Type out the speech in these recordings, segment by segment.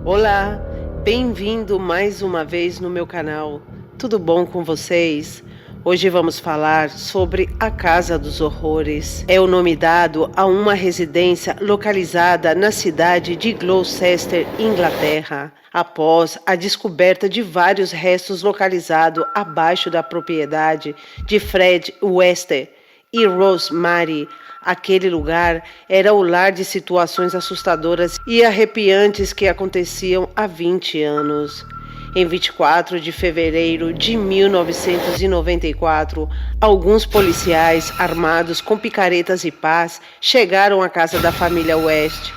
Olá, bem-vindo mais uma vez no meu canal. Tudo bom com vocês? Hoje vamos falar sobre a Casa dos Horrores. É o nome dado a uma residência localizada na cidade de Gloucester, Inglaterra, após a descoberta de vários restos localizados abaixo da propriedade de Fred Wester e Rosemary. Aquele lugar era o lar de situações assustadoras e arrepiantes que aconteciam há 20 anos. Em 24 de fevereiro de 1994, alguns policiais armados com picaretas e pás chegaram à casa da família West,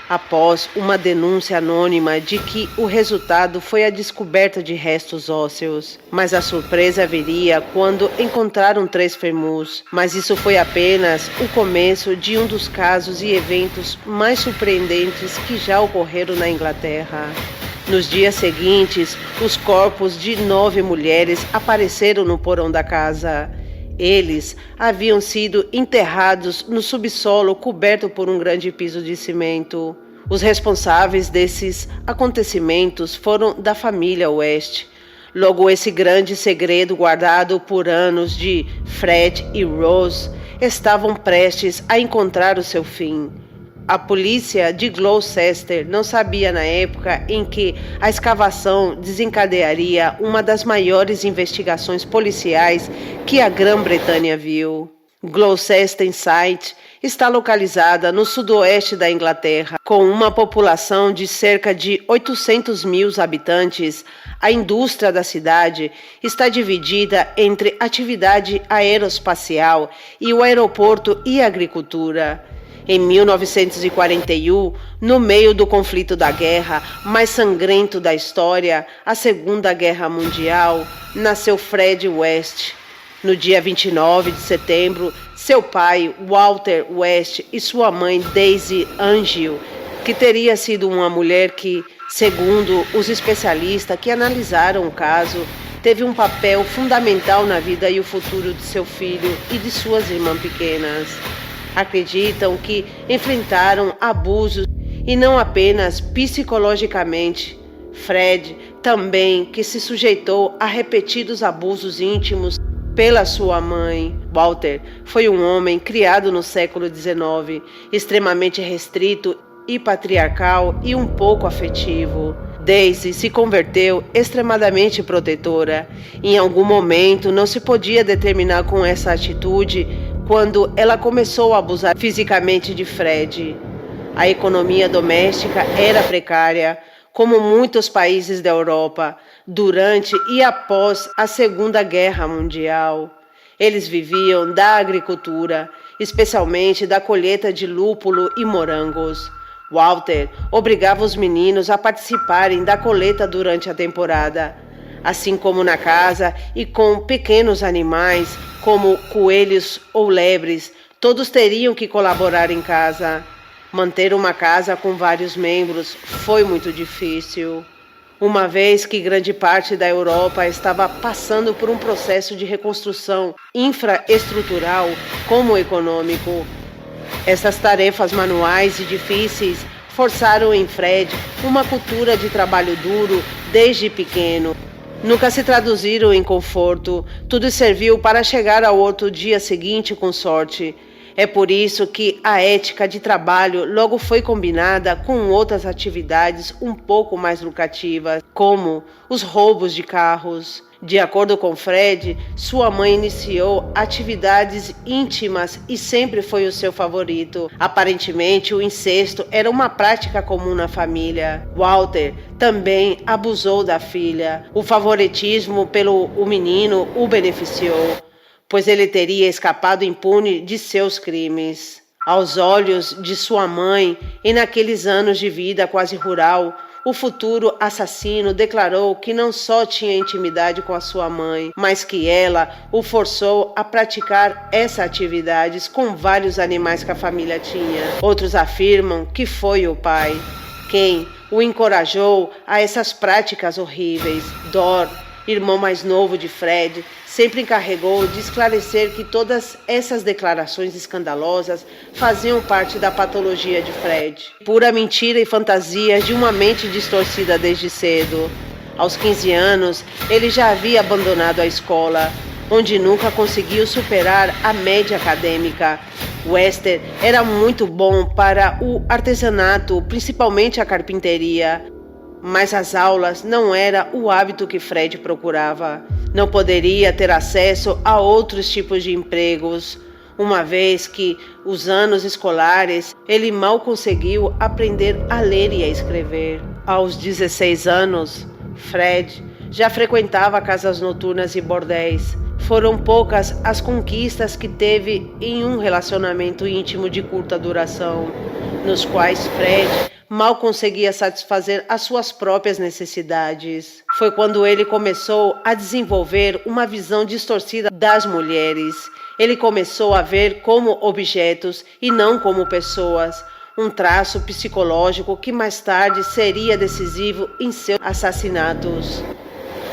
após uma denúncia anônima de que o resultado foi a descoberta de restos ósseos. Mas a surpresa viria quando encontraram 3 fêmurs. Mas isso foi apenas o começo de um dos casos e eventos mais surpreendentes que já ocorreram na Inglaterra. Nos dias seguintes, os corpos de 9 mulheres apareceram no porão da casa. Eles haviam sido enterrados no subsolo coberto por um grande piso de cimento. Os responsáveis desses acontecimentos foram da família West. Logo, esse grande segredo guardado por anos de Fred e Rose estavam prestes a encontrar o seu fim. A polícia de Gloucester não sabia na época em que a escavação desencadearia uma das maiores investigações policiais que a Grã-Bretanha viu. Gloucester Site está localizada no sudoeste da Inglaterra, com uma população de cerca de 800 mil habitantes. A indústria da cidade está dividida entre atividade aeroespacial e o aeroporto e a agricultura. Em 1941, no meio do conflito da guerra mais sangrento da história, a Segunda Guerra Mundial, nasceu Fred West. No dia 29 de setembro, seu pai, Walter West, e sua mãe, Daisy Angel, que teria sido uma mulher que, segundo os especialistas que analisaram o caso, teve um papel fundamental na vida e o futuro de seu filho e de suas irmãs pequenas. Acreditam que enfrentaram abusos e não apenas psicologicamente. Fred também que se sujeitou a repetidos abusos íntimos pela sua mãe. Walter foi um homem criado no século XIX, extremamente restrito e patriarcal e um pouco afetivo. Daisy se converteu extremadamente protetora. Em algum momento não se podia determinar com essa atitude quando ela começou a abusar fisicamente de Fred. A economia doméstica era precária, como muitos países da Europa, durante e após a Segunda Guerra Mundial. Eles viviam da agricultura, especialmente da colheita de lúpulo e morangos. Walter obrigava os meninos a participarem da colheita durante a temporada, assim como na casa e com pequenos animais, como coelhos ou lebres, todos teriam que colaborar em casa. Manter uma casa com vários membros foi muito difícil, uma vez que grande parte da Europa estava passando por um processo de reconstrução infraestrutural como econômico. Essas tarefas manuais e difíceis forçaram em Fred uma cultura de trabalho duro desde pequeno. Nunca se traduziram em conforto, tudo serviu para chegar ao outro dia seguinte com sorte. É por isso que a ética de trabalho logo foi combinada com outras atividades um pouco mais lucrativas, como os roubos de carros. De acordo com Fred, sua mãe iniciou atividades íntimas e sempre foi o seu favorito. Aparentemente, o incesto era uma prática comum na família. Walter também abusou da filha. O favoritismo pelo menino o beneficiou, pois ele teria escapado impune de seus crimes. Aos olhos de sua mãe, e naqueles anos de vida quase rural, o futuro assassino declarou que não só tinha intimidade com a sua mãe, mas que ela o forçou a praticar essas atividades com vários animais que a família tinha. Outros afirmam que foi o pai quem o encorajou a essas práticas horríveis. Dor, irmão mais novo de Fred, sempre encarregou de esclarecer que todas essas declarações escandalosas faziam parte da patologia de Fred. Pura mentira e fantasia de uma mente distorcida desde cedo. Aos 15 anos, ele já havia abandonado a escola, onde nunca conseguiu superar a média acadêmica. Wester era muito bom para o artesanato, principalmente a carpinteria, mas as aulas não era o hábito que Fred procurava. Não poderia ter acesso a outros tipos de empregos, uma vez que, os anos escolares, ele mal conseguiu aprender a ler e a escrever. Aos 16 anos, Fred já frequentava casas noturnas e bordéis. Foram poucas as conquistas que teve em um relacionamento íntimo de curta duração, nos quais Fred mal conseguia satisfazer as suas próprias necessidades. Foi quando ele começou a desenvolver uma visão distorcida das mulheres. Ele começou a ver como objetos e não como pessoas, um traço psicológico que mais tarde seria decisivo em seus assassinatos.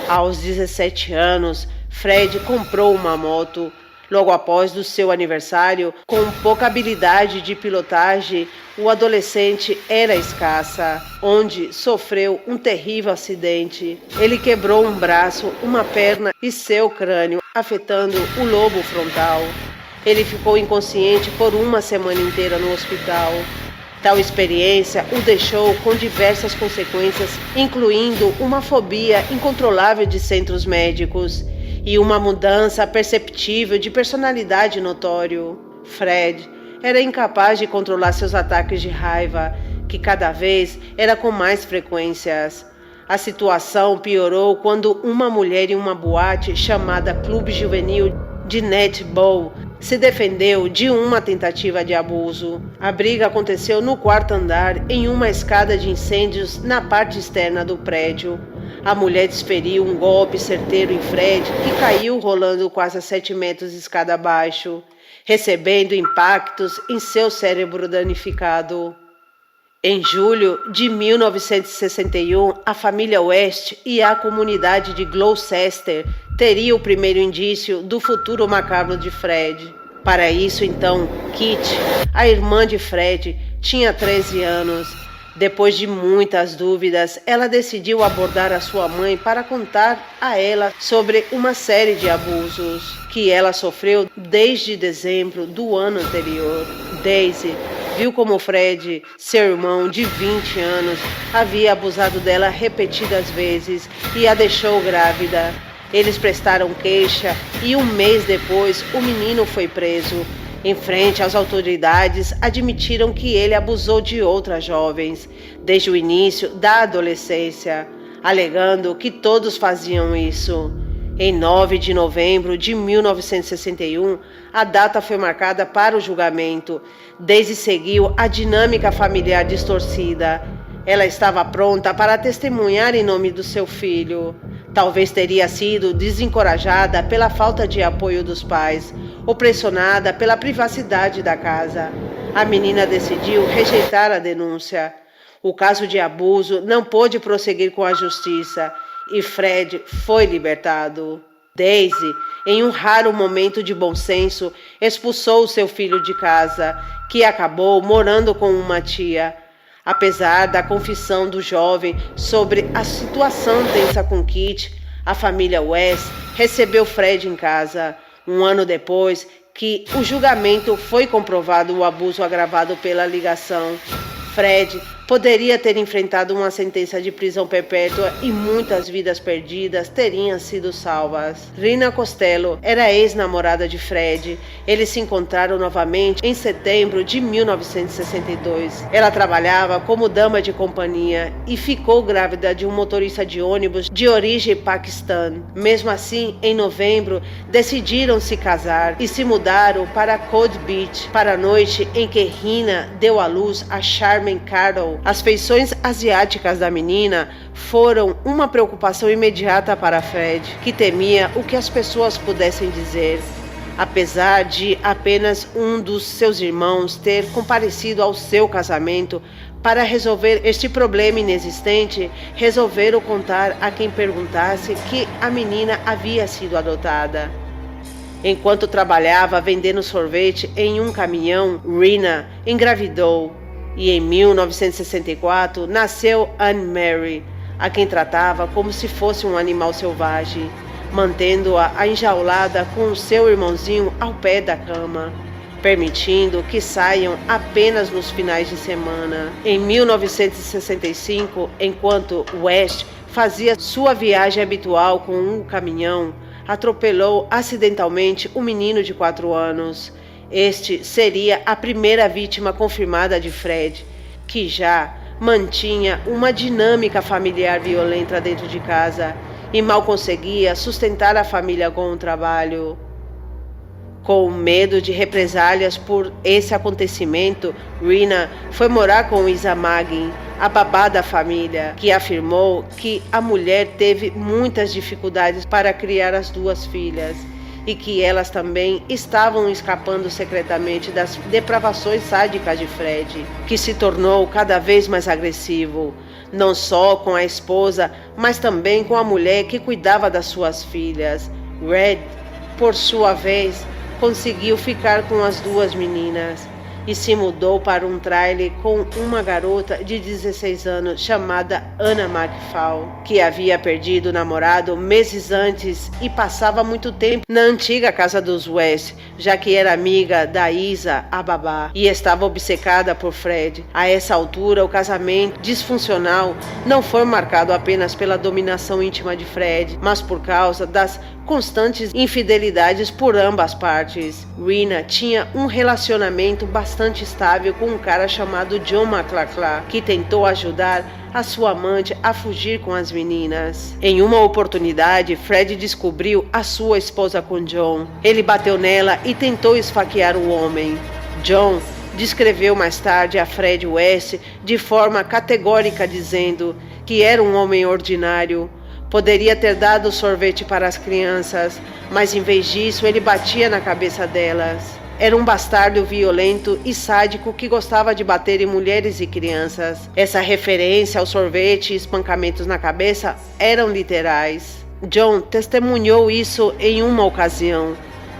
Aos 17 anos, Fred comprou uma moto. Logo após do seu aniversário, com pouca habilidade de pilotagem, o adolescente era escassa, onde sofreu um terrível acidente. Ele quebrou um braço, uma perna e seu crânio, afetando o lobo frontal. Ele ficou inconsciente por uma semana inteira no hospital. Tal experiência o deixou com diversas consequências, incluindo uma fobia incontrolável de centros médicos e uma mudança perceptível de personalidade notório. Fred era incapaz de controlar seus ataques de raiva, que cada vez era com mais frequências. A situação piorou quando uma mulher em uma boate chamada Clube Juvenil de Netball se defendeu de uma tentativa de abuso. A briga aconteceu no quarto andar, em uma escada de incêndios na parte externa do prédio. A mulher desferiu um golpe certeiro em Fred, que caiu rolando quase a 7 metros de escada abaixo, recebendo impactos em seu cérebro danificado. Em julho de 1961, a família West e a comunidade de Gloucester teriam o primeiro indício do futuro macabro de Fred. Para isso, então, Kit, a irmã de Fred, tinha 13 anos. Depois de muitas dúvidas, ela decidiu abordar a sua mãe para contar a ela sobre uma série de abusos que ela sofreu desde dezembro do ano anterior. Daisy viu como Fred, seu irmão de 20 anos, havia abusado dela repetidas vezes e a deixou grávida. Eles prestaram queixa e um mês depois o menino foi preso. Em frente às autoridades, admitiram que ele abusou de outras jovens desde o início da adolescência, alegando que todos faziam isso. Em 9 de novembro de 1961, a data foi marcada para o julgamento. Daisy seguiu a dinâmica familiar distorcida. Ela estava pronta para testemunhar em nome do seu filho. Talvez teria sido desencorajada pela falta de apoio dos pais ou pressionada pela privacidade da casa. A menina decidiu rejeitar a denúncia. O caso de abuso não pôde prosseguir com a justiça e Fred foi libertado. Daisy, em um raro momento de bom senso, expulsou seu filho de casa, que acabou morando com uma tia. Apesar da confissão do jovem sobre a situação tensa com Kit, a família West recebeu Fred em casa. Um ano depois que o julgamento foi comprovado o abuso agravado pela ligação, Fred poderia ter enfrentado uma sentença de prisão perpétua e muitas vidas perdidas teriam sido salvas. Rina Costello era ex-namorada de Fred. Eles se encontraram novamente em setembro de 1962. Ela trabalhava como dama de companhia e ficou grávida de um motorista de ônibus de origem paquistã. Mesmo assim, em novembro, decidiram se casar e se mudaram para Cold Beach para a noite em que Rina deu à luz a Charmaine Carroll. As feições asiáticas da menina foram uma preocupação imediata para Fred, que temia o que as pessoas pudessem dizer. Apesar de apenas um dos seus irmãos ter comparecido ao seu casamento, Para resolver este problema inexistente, resolveram contar a quem perguntasse que a menina havia sido adotada. Enquanto trabalhava vendendo sorvete em um caminhão, Rena engravidou e em 1964 nasceu Anne Mary, a quem tratava como se fosse um animal selvagem, mantendo-a enjaulada com seu irmãozinho ao pé da cama, permitindo que saiam apenas nos finais de semana. Em 1965, enquanto West fazia sua viagem habitual com um caminhão, atropelou acidentalmente um menino de 4 anos. Este seria a primeira vítima confirmada de Fred, que já mantinha uma dinâmica familiar violenta dentro de casa e mal conseguia sustentar a família com o trabalho. Com medo de represálias por esse acontecimento, Rena foi morar com Isa Magin, a babá da família, que afirmou que a mulher teve muitas dificuldades para criar as 2 filhas e que elas também estavam escapando secretamente das depravações sádicas de Fred, que se tornou cada vez mais agressivo, não só com a esposa, mas também com a mulher que cuidava das suas filhas. Red, por sua vez, conseguiu ficar com as 2 meninas e se mudou para um trailer com uma garota de 16 anos chamada Anna McFall, que havia perdido o namorado meses antes e passava muito tempo na antiga casa dos West, já que era amiga da Isa, a babá, e estava obcecada por Fred. A essa altura, o casamento disfuncional não foi marcado apenas pela dominação íntima de Fred, mas por causa das constantes infidelidades por ambas partes. Rena tinha um relacionamento bastante estável com um cara chamado John McClacla, que tentou ajudar a sua amante a fugir com as meninas. Em uma oportunidade, Fred descobriu a sua esposa com John. Ele bateu nela e tentou esfaquear o homem. John descreveu mais tarde a Fred West de forma categórica, dizendo que era um homem ordinário. Poderia ter dado sorvete para as crianças, mas em vez disso ele batia na cabeça delas. Era um bastardo violento e sádico que gostava de bater em mulheres e crianças. Essa referência ao sorvete e espancamentos na cabeça eram literais. John testemunhou isso em uma ocasião.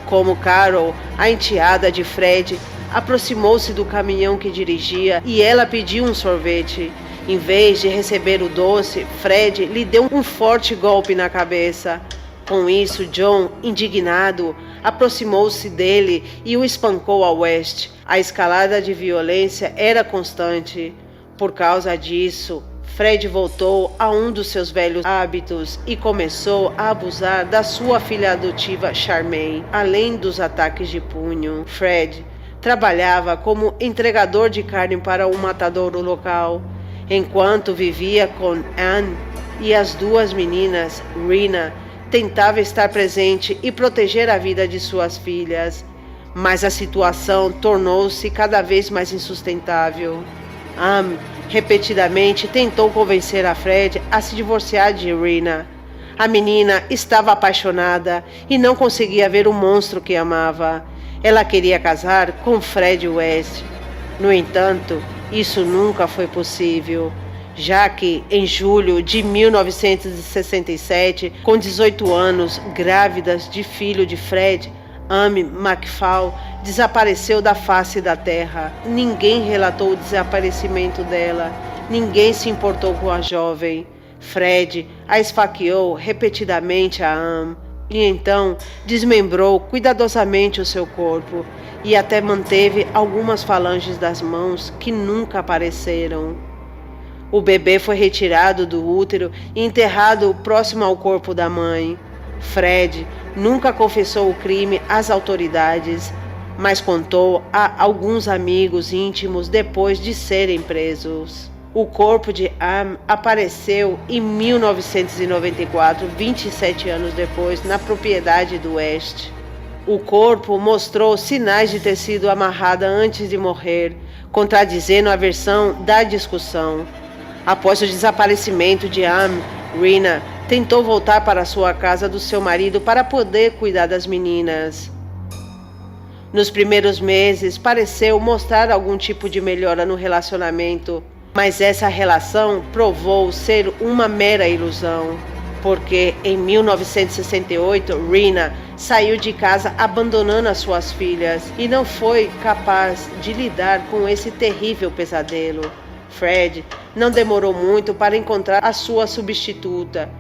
Como Carol, a enteada de Fred, aproximou-se do caminhão que dirigia e ela pediu um sorvete. Em vez de receber o doce, Fred lhe deu um forte golpe na cabeça. Com isso, John, indignado, aproximou-se dele e o espancou a West. A escalada de violência era constante. Por causa disso, Fred voltou a um dos seus velhos hábitos e começou a abusar da sua filha adotiva Charmaine, além dos ataques de punho. Fred trabalhava como entregador de carne para um matadouro local. Enquanto vivia com Anne e as 2 meninas, Rena tentava estar presente e proteger a vida de suas filhas, mas a situação tornou-se cada vez mais insustentável. Anne repetidamente tentou convencer a Fred a se divorciar de Rena. A menina estava apaixonada e não conseguia ver o monstro que amava. Ela queria casar com Fred West. No entanto, isso nunca foi possível, já que, em julho de 1967, com 18 anos, grávidas de filho de Fred, Anne McFall desapareceu da face da terra. Ninguém relatou o desaparecimento dela, ninguém se importou com a jovem. Fred a esfaqueou repetidamente a Anne e então desmembrou cuidadosamente o seu corpo e até manteve algumas falanges das mãos que nunca apareceram. O bebê foi retirado do útero e enterrado próximo ao corpo da mãe. Fred nunca confessou o crime às autoridades, mas contou a alguns amigos íntimos depois de serem presos. O corpo de Anne apareceu em 1994, 27 anos depois, na propriedade do West. O corpo mostrou sinais de ter sido amarrada antes de morrer, contradizendo a versão da discussão. Após o desaparecimento de Anne, Rena tentou voltar para sua casa do seu marido para poder cuidar das meninas. Nos primeiros meses, pareceu mostrar algum tipo de melhora no relacionamento, Mas essa relação provou ser uma mera ilusão, porque em 1968 Rena saiu de casa abandonando as suas filhas e não foi capaz de lidar com esse terrível pesadelo. Fred não demorou muito para encontrar a sua substituta,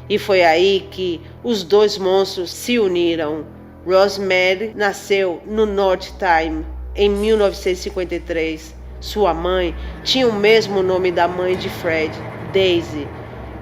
e foi aí que os dois monstros se uniram. Rosemary nasceu no North Time em 1953. Sua mãe tinha o mesmo nome da mãe de Fred, Daisy,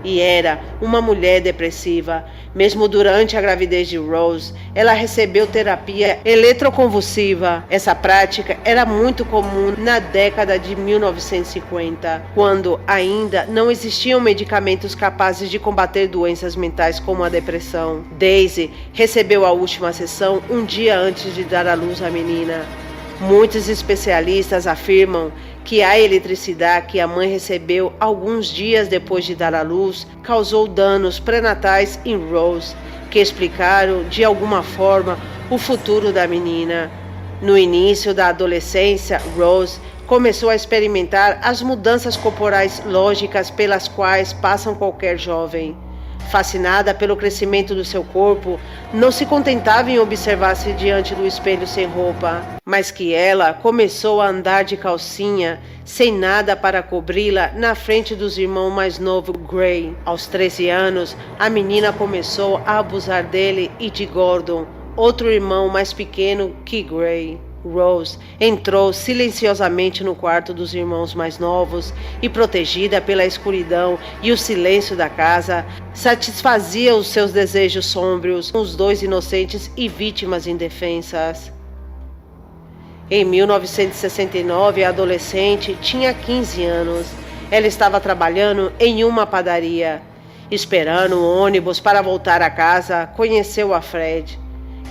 e era uma mulher depressiva. Mesmo durante a gravidez de Rose, ela recebeu terapia eletroconvulsiva. Essa prática era muito comum na década de 1950, quando ainda não existiam medicamentos capazes de combater doenças mentais como a depressão. Daisy recebeu a última sessão um dia antes de dar à luz à menina. Muitos especialistas afirmam que a eletricidade que a mãe recebeu alguns dias depois de dar à luz causou danos pré-natais em Rose, que explicaram de alguma forma o futuro da menina. No início da adolescência, Rose começou a experimentar as mudanças corporais lógicas pelas quais passam qualquer jovem. Fascinada pelo crescimento do seu corpo, não se contentava em observar-se diante do espelho sem roupa, mas que ela começou a andar de calcinha, sem nada para cobri-la, na frente dos irmãos mais novos, Gray. Aos 13 anos, a menina começou a abusar dele e de Gordon, outro irmão mais pequeno que Gray. Rose entrou silenciosamente no quarto dos irmãos mais novos e, protegida pela escuridão e o silêncio da casa, satisfazia os seus desejos sômbrios com os dois inocentes e vítimas indefensas. Em 1969, a adolescente tinha 15 anos. Ela estava trabalhando em uma padaria. Esperando o ônibus para voltar a casa, conheceu a Fred,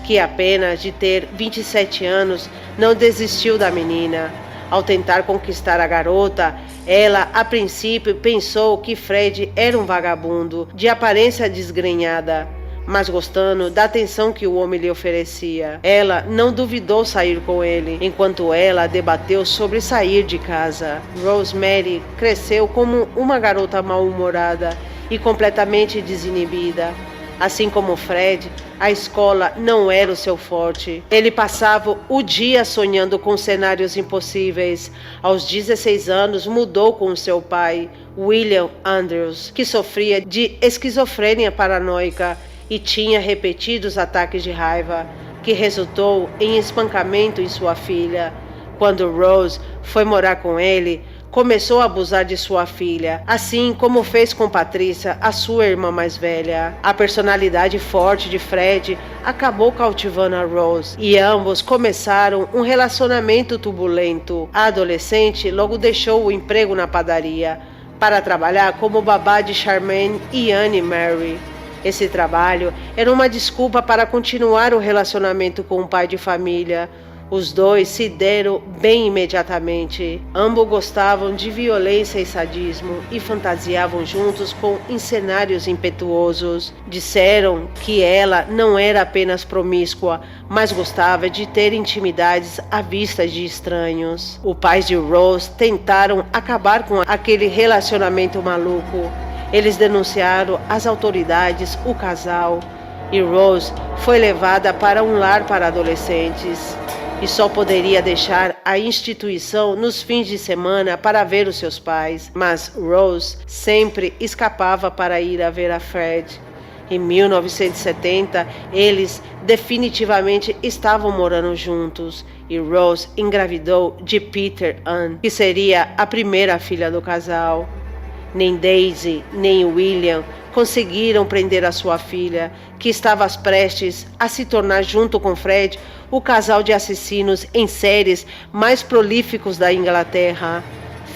que apenas de ter 27 anos não desistiu da menina. Ao tentar conquistar a garota, ela a princípio pensou que Fred era um vagabundo de aparência desgrenhada, mas gostando da atenção que o homem lhe oferecia. Ela não duvidou sair com ele, enquanto ela debateu sobre sair de casa. Rosemary cresceu como uma garota mal-humorada e completamente desinibida. Assim como Fred, a escola não era o seu forte. Ele passava o dia sonhando com cenários impossíveis. Aos 16 anos, mudou com seu pai, William Andrews, que sofria de esquizofrênia paranoica e tinha repetidos ataques de raiva, que resultou em espancamento em sua filha. Quando Rose foi morar com ele, começou a abusar de sua filha, assim como fez com Patrícia, a sua irmã mais velha. A personalidade forte de Fred acabou cautivando a Rose e ambos começaram um relacionamento turbulento. A adolescente logo deixou o emprego na padaria para trabalhar como babá de Charmaine e Anne Mary. Esse trabalho era uma desculpa para continuar o relacionamento com o pai de família. Os dois se deram bem imediatamente. Ambos gostavam de violência e sadismo e fantasiavam juntos com cenários impetuosos. Disseram que ela não era apenas promíscua, mas gostava de ter intimidades à vista de estranhos. Os pais de Rose tentaram acabar com aquele relacionamento maluco. Eles denunciaram às autoridades o casal e Rose foi levada para um lar para adolescentes e só poderia deixar a instituição nos fins de semana para ver os seus pais. Mas Rose sempre escapava para ir a ver a Fred. Em 1970, eles definitivamente estavam morando juntos e Rose engravidou de Peter Ann, que seria a primeira filha do casal. Nem Daisy, nem William conseguiram prender a sua filha, que estava prestes a se tornar, junto com Fred, o casal de assassinos em séries mais prolíficos da Inglaterra.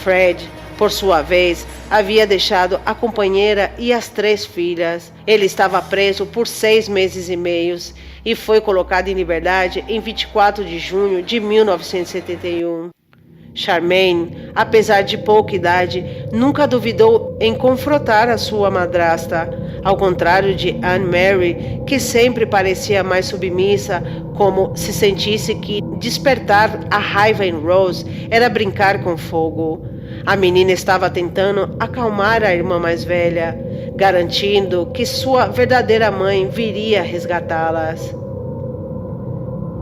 Fred, por sua vez, havia deixado a companheira e as 3 filhas. Ele estava preso por 6 meses e meio e foi colocado em liberdade em 24 de junho de 1971. Charmaine, apesar de pouca idade, nunca duvidou em confrontar a sua madrasta, ao contrário de Anne Mary, que sempre parecia mais submissa, como se sentisse que despertar a raiva em Rose era brincar com fogo. A menina estava tentando acalmar a irmã mais velha, garantindo que sua verdadeira mãe viria resgatá-las.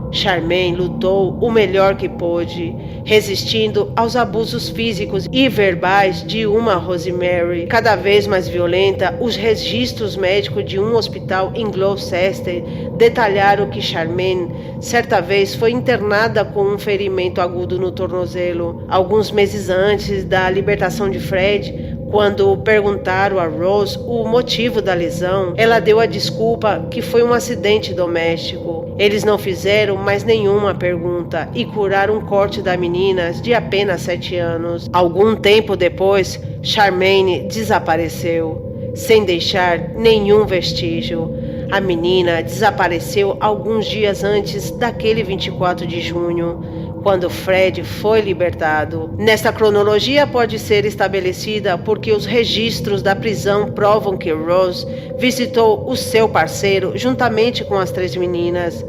Charmaine lutou o melhor que pôde, resistindo aos abusos físicos e verbais de uma Rosemary. Cada vez mais violenta, os registros médicos de um hospital em Gloucester detalharam que Charmaine, certa vez, foi internada com um ferimento agudo no tornozelo. Alguns meses antes da libertação de Fred, quando perguntaram a Rose o motivo da lesão, ela deu a desculpa que foi um acidente doméstico. Eles não fizeram mais nenhuma pergunta e curaram um corte da menina de apenas 7 anos. Algum tempo depois, Charmaine desapareceu, sem deixar nenhum vestígio. A menina desapareceu alguns dias antes daquele 24 de junho, quando Fred foi libertado. Nesta cronologia pode ser estabelecida porque os registros da prisão provam que Rose visitou o seu parceiro juntamente com as 3 meninas.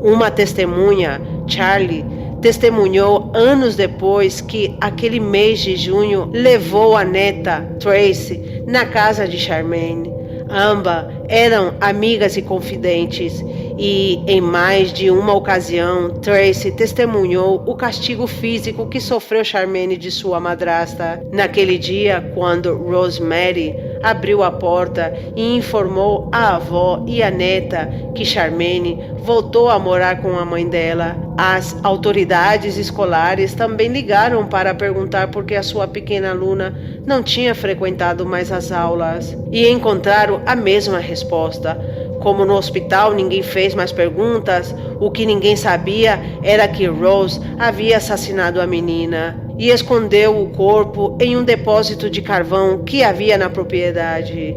Uma testemunha, Charlie, testemunhou anos depois que aquele mês de junho levou a neta, Tracy, na casa de Charmaine. Ambas eram amigas e confidentes, e em mais de uma ocasião, Tracy testemunhou o castigo físico que sofreu Charmaine de sua madrasta. Naquele dia, quando Rosemary abriu a porta e informou a avó e a neta que Charmaine voltou a morar com a mãe dela, as autoridades escolares também ligaram para perguntar por que a sua pequena aluna não tinha frequentado mais as aulas, e encontraram a mesma resposta. Como no hospital ninguém fez mais perguntas, o que ninguém sabia era que Rose havia assassinado a menina e escondeu o corpo em um depósito de carvão que havia na propriedade.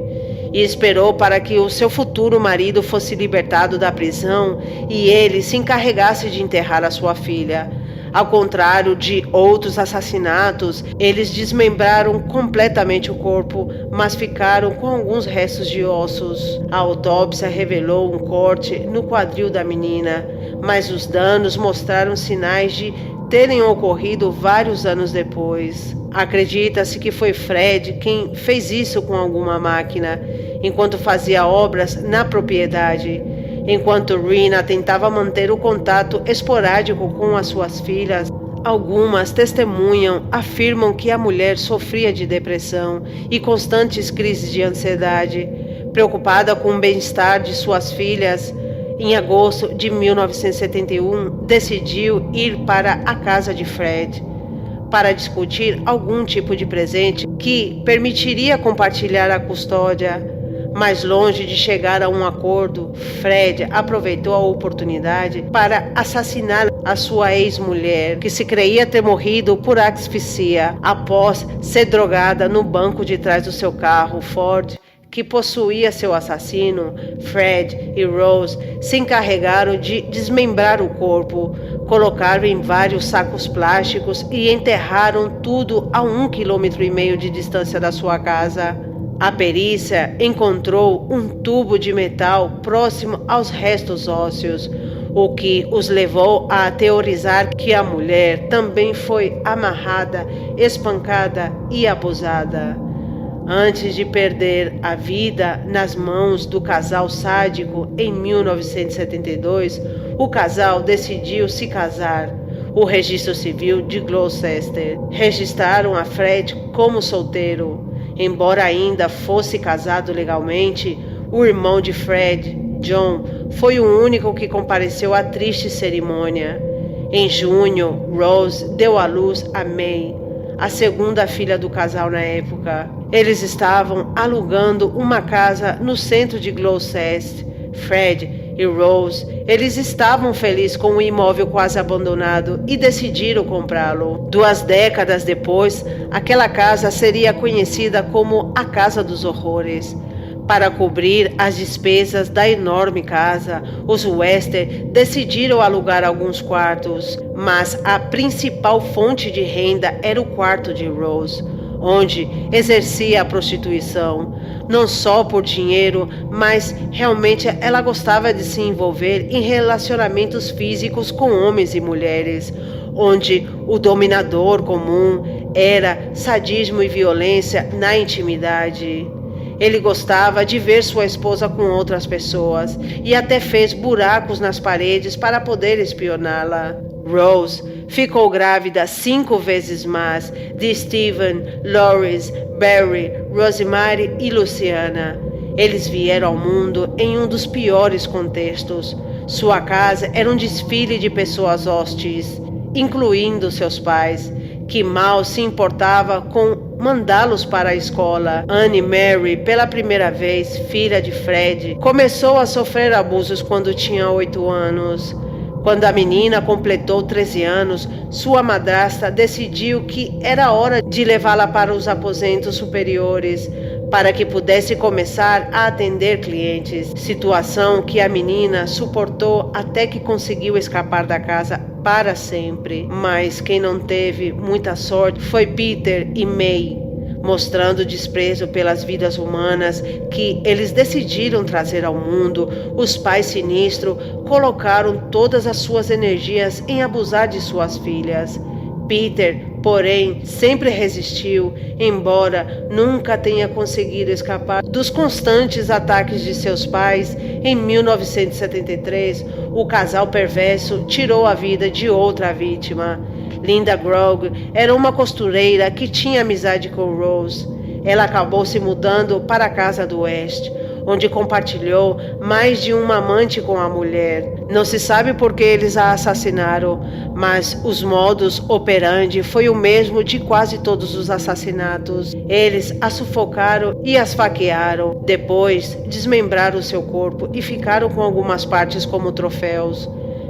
E esperou para que o seu futuro marido fosse libertado da prisão e ele se encarregasse de enterrar a sua filha. Ao contrário de outros assassinatos, eles desmembraram completamente o corpo, mas ficaram com alguns restos de ossos. A autópsia revelou um corte no quadril da menina, mas os danos mostraram sinais de terem ocorrido vários anos depois. Acredita-se que foi Fred quem fez isso com alguma máquina, enquanto fazia obras na propriedade. Enquanto Rena tentava manter o contato esporádico com as suas filhas, algumas testemunhas afirmam que a mulher sofria de depressão e constantes crises de ansiedade. Preocupada com o bem-estar de suas filhas, em agosto de 1971, decidiu ir para a casa de Fred para discutir algum tipo de presente que permitiria compartilhar a custódia. Mas longe de chegar a um acordo, Fred aproveitou a oportunidade para assassinar a sua ex-mulher, que se creia ter morrido por asfixia após ser drogada no banco de trás do seu carro Ford, que possuía seu assassino. Fred e Rose se encarregaram de desmembrar o corpo, colocaram em vários sacos plásticos e enterraram tudo a 1,5 km de distância da sua casa. A perícia encontrou um tubo de metal próximo aos restos ósseos, o que os levou a teorizar que a mulher também foi amarrada, espancada e abusada. Antes de perder a vida nas mãos do casal sádico em 1972, o casal decidiu se casar. O registro civil de Gloucester registraram a Fred como solteiro. Embora ainda fosse casado legalmente, o irmão de Fred, John, foi o único que compareceu à triste cerimônia. Em junho, Rose deu à luz a May, a segunda filha do casal na época. Eles estavam alugando uma casa no centro de Gloucester. Fred e Rose, eles estavam felizes com o imóvel quase abandonado e decidiram comprá-lo. 2 décadas depois, aquela casa seria conhecida como a Casa dos Horrores. Para cobrir as despesas da enorme casa, os Wester decidiram alugar alguns quartos, mas a principal fonte de renda era o quarto de Rose, onde exercia a prostituição, não só por dinheiro, mas realmente ela gostava de se envolver em relacionamentos físicos com homens e mulheres, onde o dominador comum era sadismo e violência na intimidade. Ele gostava de ver sua esposa com outras pessoas e até fez buracos nas paredes para poder espioná-la. Rose ficou grávida 5 vezes mais de Stephen, Loris, Barry, Rosemary e Luciana. Eles vieram ao mundo em um dos piores contextos. Sua casa era um desfile de pessoas hostis, incluindo seus pais, que mal se importava com mandá-los para a escola. Anne Mary, pela primeira vez, filha de Fred, começou a sofrer abusos quando tinha 8 anos. Quando a menina completou 13 anos, sua madrasta decidiu que era hora de levá-la para os aposentos superiores, para que pudesse começar a atender clientes, situação que a menina suportou até que conseguiu escapar da casa para sempre. Mas quem não teve muita sorte foi Peter e May, mostrando desprezo pelas vidas humanas que eles decidiram trazer ao mundo. Os pais sinistros colocaram todas as suas energias em abusar de suas filhas. Peter, porém, sempre resistiu, embora nunca tenha conseguido escapar dos constantes ataques de seus pais. Em 1973, o casal perverso tirou a vida de outra vítima. Linda Grogg era uma costureira que tinha amizade com Rose. Ela acabou se mudando para a casa do West, onde compartilhou mais de uma amante com a mulher. Não se sabe por que eles a assassinaram, mas os modus operandi foi o mesmo de quase todos os assassinatos. Eles a sufocaram e a esfaquearam. Depois, desmembraram seu corpo e ficaram com algumas partes como troféus.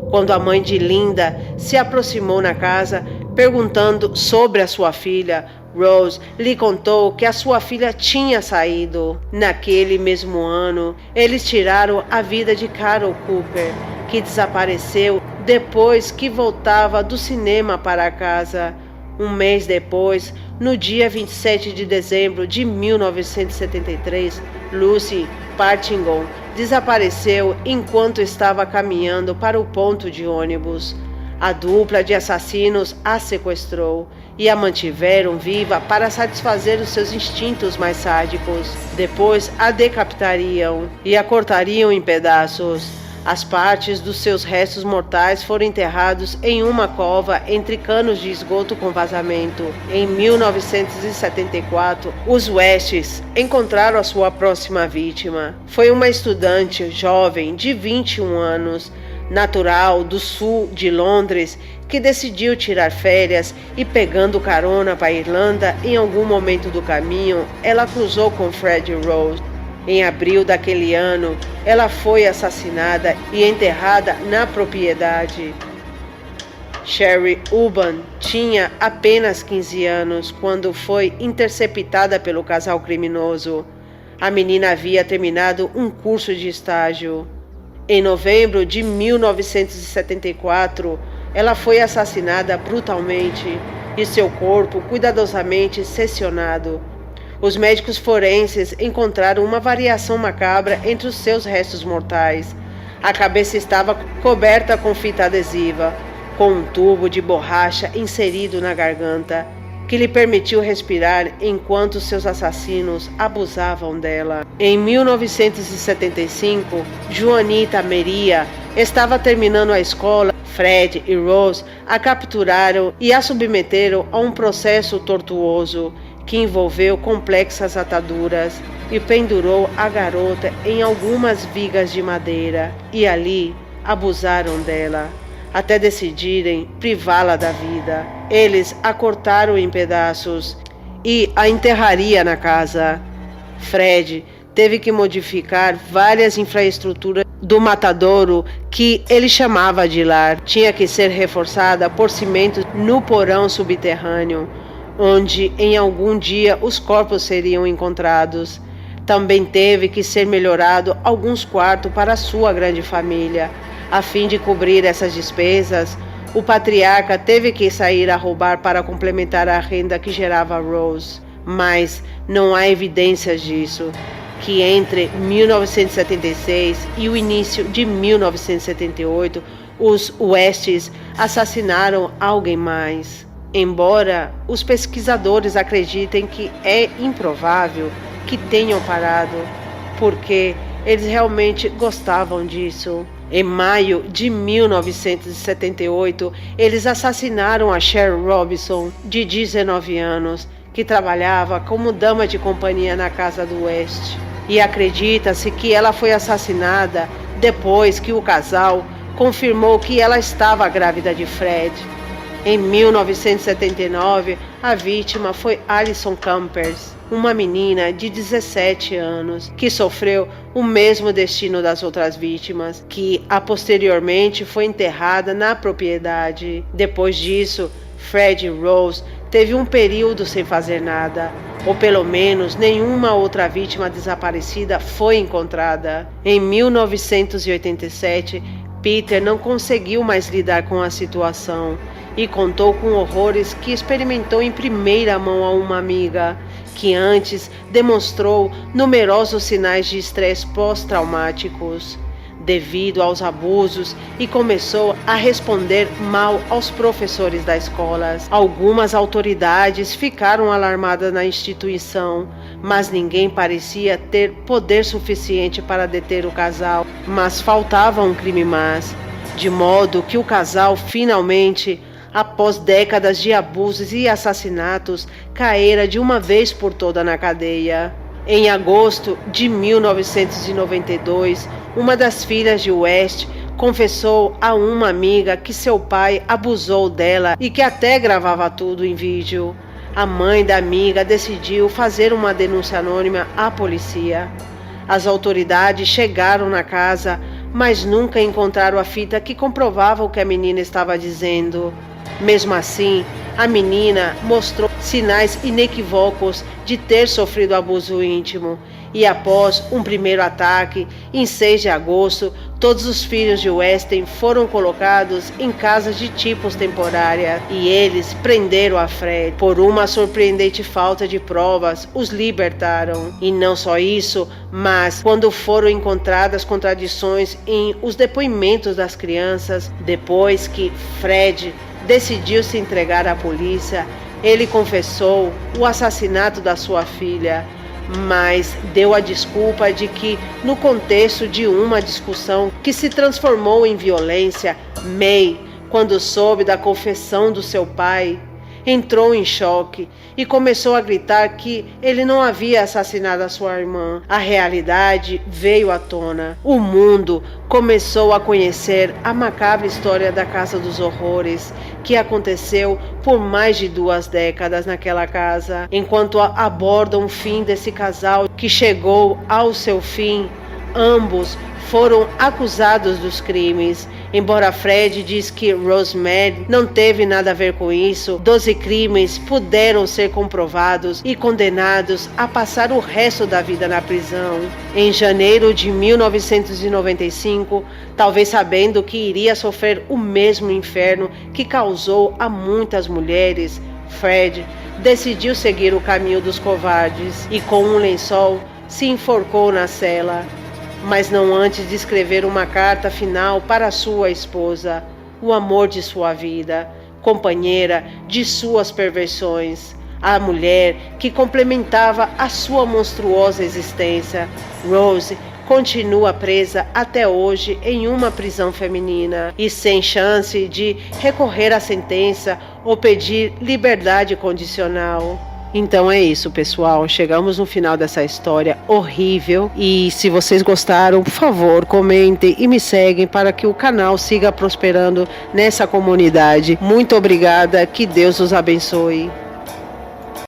Quando a mãe de Linda se aproximou na casa, perguntando sobre a sua filha, Rose lhe contou que a sua filha tinha saído. Naquele mesmo ano, eles tiraram a vida de Carol Cooper, que desapareceu depois que voltava do cinema para casa. Um mês depois, no dia 27 de dezembro de 1973, Lucy Partingon desapareceu enquanto estava caminhando para o ponto de ônibus. A dupla de assassinos a sequestrou e a mantiveram viva para satisfazer os seus instintos mais sádicos. Depois a decapitariam e a cortariam em pedaços. As partes dos seus restos mortais foram enterrados em uma cova entre canos de esgoto com vazamento. Em 1974, os Wests encontraram a sua próxima vítima. Foi uma estudante jovem de 21 anos, natural do sul de Londres, que decidiu tirar férias e, pegando carona para a Irlanda, em algum momento do caminho, ela cruzou com Fred e Rose. Em abril daquele ano, ela foi assassinada e enterrada na propriedade. Sherry Urban tinha apenas 15 anos quando foi interceptada pelo casal criminoso. A menina havia terminado um curso de estágio. Em novembro de 1974, ela foi assassinada brutalmente e seu corpo cuidadosamente seccionado. Os médicos forenses encontraram uma variação macabra entre os seus restos mortais. A cabeça estava coberta com fita adesiva, com um tubo de borracha inserido na garganta, que lhe permitiu respirar enquanto seus assassinos abusavam dela. Em 1975, Juanita Maria estava terminando a escola. Fred e Rose a capturaram e a submeteram a um processo tortuoso que envolveu complexas ataduras e pendurou a garota em algumas vigas de madeira e ali abusaram dela, até decidirem privá-la da vida. Eles a cortaram em pedaços e a enterraria na casa. Fred teve que modificar várias infraestruturas do matadouro que ele chamava de lar. Tinha que ser reforçada por cimentos no porão subterrâneo, onde em algum dia os corpos seriam encontrados. Também teve que ser melhorado alguns quartos para sua grande família. A fim de cobrir essas despesas, o patriarca teve que sair a roubar para complementar a renda que gerava Rose. Mas não há evidências disso, que entre 1976 e o início de 1978, os Wests assassinaram alguém mais. Embora os pesquisadores acreditem que é improvável que tenham parado, porque eles realmente gostavam disso. Em maio de 1978, eles assassinaram a Cher Robinson, de 19 anos, que trabalhava como dama de companhia na casa do West. E acredita-se que ela foi assassinada depois que o casal confirmou que ela estava grávida de Fred. Em 1979, a vítima foi Alison Campers, uma menina de 17 anos, que sofreu o mesmo destino das outras vítimas, que posteriormente foi enterrada na propriedade. Depois disso, Fred e Rose teve um período sem fazer nada, ou pelo menos nenhuma outra vítima desaparecida foi encontrada. Em 1987, Peter não conseguiu mais lidar com a situação e contou com horrores que experimentou em primeira mão a uma amiga, que antes demonstrou numerosos sinais de estresse pós-traumáticos devido aos abusos e começou a responder mal aos professores da escola. Algumas autoridades ficaram alarmadas na instituição, mas ninguém parecia ter poder suficiente para deter o casal. Mas faltava um crime mais, de modo que o casal finalmente, após décadas de abusos e assassinatos, caíra de uma vez por todas na cadeia. Em agosto de 1992, uma das filhas de West confessou a uma amiga que seu pai abusou dela e que até gravava tudo em vídeo. A mãe da amiga decidiu fazer uma denúncia anônima à polícia. As autoridades chegaram na casa, mas nunca encontraram a fita que comprovava o que a menina estava dizendo. Mesmo assim, a menina mostrou sinais inequívocos de ter sofrido abuso íntimo. E após um primeiro ataque, em 6 de agosto, todos os filhos de Weston foram colocados em casas de tipos temporárias e eles prenderam a Fred. Por uma surpreendente falta de provas, os libertaram. E não só isso, mas quando foram encontradas contradições em os depoimentos das crianças, depois que Fred decidiu se entregar à polícia, ele confessou o assassinato da sua filha, mas deu a desculpa de que, no contexto de uma discussão que se transformou em violência, May, quando soube da confissão do seu pai, entrou em choque e começou a gritar que ele não havia assassinado a sua irmã. A realidade veio à tona. O mundo começou a conhecer a macabra história da Casa dos Horrores, que aconteceu por mais de 2 décadas naquela casa. Enquanto abordam o fim desse casal que chegou ao seu fim, ambos foram acusados dos crimes. Embora Fred diz que Rosemary não teve nada a ver com isso, 12 crimes puderam ser comprovados e condenados a passar o resto da vida na prisão. Em janeiro de 1995, talvez sabendo que iria sofrer o mesmo inferno que causou a muitas mulheres, Fred decidiu seguir o caminho dos covardes e, com um lençol, se enforcou na cela. Mas não antes de escrever uma carta final para sua esposa, o amor de sua vida, companheira de suas perversões, a mulher que complementava a sua monstruosa existência. Rose continua presa até hoje em uma prisão feminina e sem chance de recorrer à sentença ou pedir liberdade condicional. Então é isso, pessoal. Chegamos no final dessa história horrível. E se vocês gostaram, por favor, comentem e me seguem para que o canal siga prosperando nessa comunidade. Muito obrigada. Que Deus os abençoe.